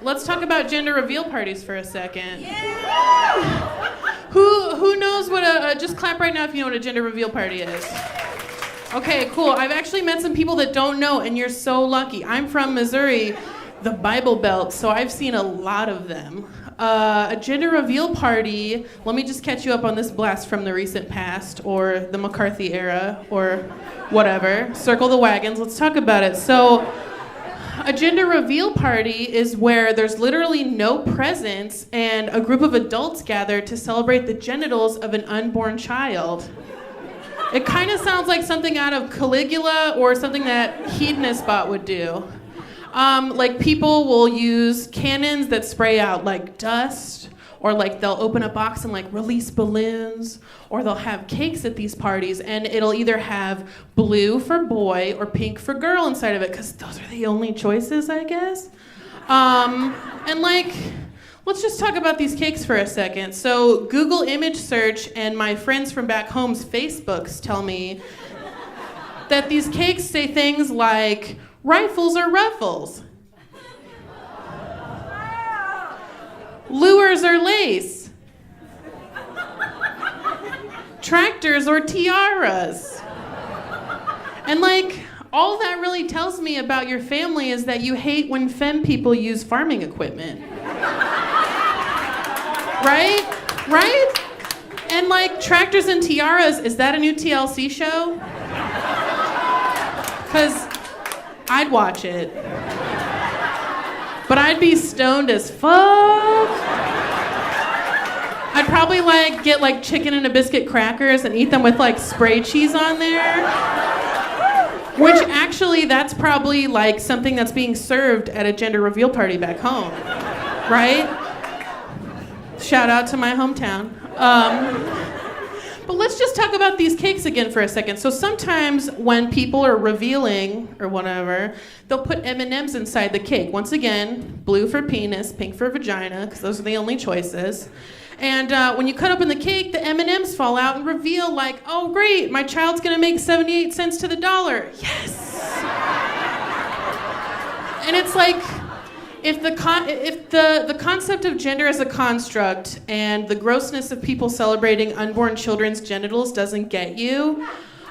let's talk about gender reveal parties for a second. Yeah! Who knows what just clap right now if you know what a gender reveal party is. Okay, cool. I've actually met some people that don't know, and you're so lucky. I'm from Missouri, the Bible Belt, so I've seen a lot of them. A gender reveal party, let me just catch you up on this blast from the recent past, or the McCarthy era, or whatever. Circle the wagons, let's talk about it. So, a gender reveal party is where there's literally no presents and a group of adults gather to celebrate the genitals of an unborn child. It kind of sounds like something out of Caligula or something that Hedonistbot would do. Like people will use cannons that spray out like dust, or like they'll open a box and like release balloons, or they'll have cakes at these parties and it'll either have blue for boy or pink for girl inside of it, because those are the only choices, I guess. And like, let's just talk about these cakes for a second. So Google image search and my friends from back home's Facebooks tell me that these cakes say things like rifles or ruffles, lures or lace, tractors or tiaras. And like, all that really tells me about your family is that you hate when femme people use farming equipment. Right? And like, tractors and tiaras, is that a new TLC show? Because I'd watch it. But I'd be stoned as fuck. I'd probably like get like chicken and a biscuit crackers and eat them with like spray cheese on there. Which actually, that's probably like something that's being served at a gender reveal party back home. Right? Shout out to my hometown. But let's just talk about these cakes again for a second. So sometimes when people are revealing or whatever, they'll put M&Ms inside the cake. Once again, blue for penis, pink for vagina, because those are the only choices. And when you cut open the cake, the M&Ms fall out and reveal like, oh great, my child's gonna make 78 cents to the dollar. Yes! And it's like, if the concept of gender as a construct and the grossness of people celebrating unborn children's genitals doesn't get you,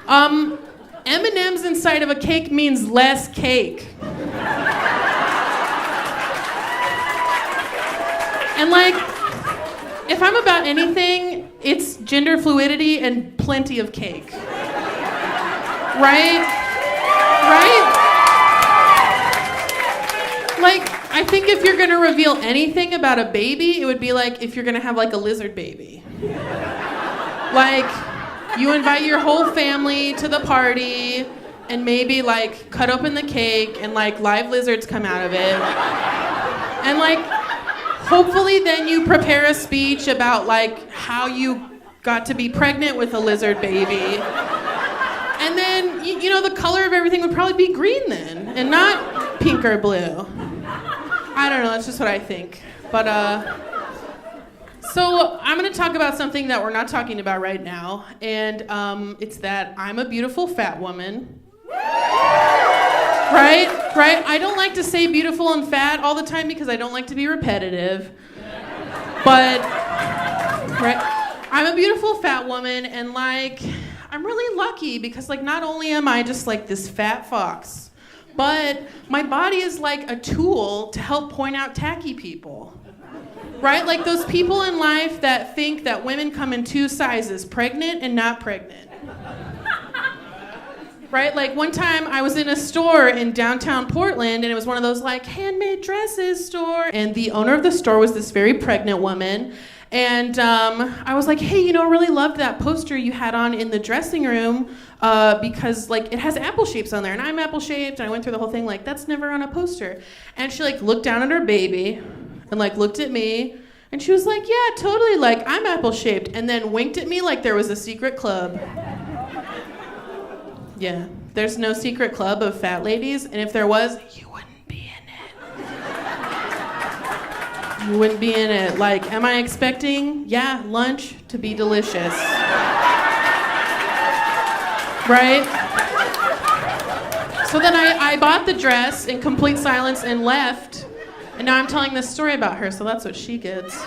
M&Ms inside of a cake means less cake. And like, if I'm about anything, it's gender fluidity and plenty of cake. Right? Like, I think if you're gonna reveal anything about a baby, it would be like if you're gonna have like a lizard baby. Like, you invite your whole family to the party and maybe like cut open the cake and like live lizards come out of it. And like, hopefully then you prepare a speech about like how you got to be pregnant with a lizard baby. And then, you know, the color of everything would probably be green then and not pink or blue. I don't know, that's just what I think. But, so I'm gonna talk about something that we're not talking about right now, and it's that I'm a beautiful fat woman. Right? I don't like to say beautiful and fat all the time because I don't like to be repetitive. But, right? I'm a beautiful fat woman, and like, I'm really lucky because like, not only am I just like this fat fox, but my body is like a tool to help point out tacky people. Right? Like those people in life that think that women come in two sizes, pregnant and not pregnant. Right? Like one time I was in a store in downtown Portland and it was one of those like handmade dresses store. And the owner of the store was this very pregnant woman. And I was like, hey, you know, I really loved that poster you had on in the dressing room because like it has apple shapes on there and I'm apple shaped. And I went through the whole thing like, that's never on a poster. And she like looked down at her baby and like looked at me and she was like, yeah, totally, like I'm apple shaped. And then winked at me like there was a secret club. Yeah, there's no secret club of fat ladies. And if there was, you wouldn't be in it. You wouldn't be in it. Like, am I expecting, yeah, lunch to be delicious? Right? So then I bought the dress in complete silence and left. And now I'm telling this story about her, so that's what she gets.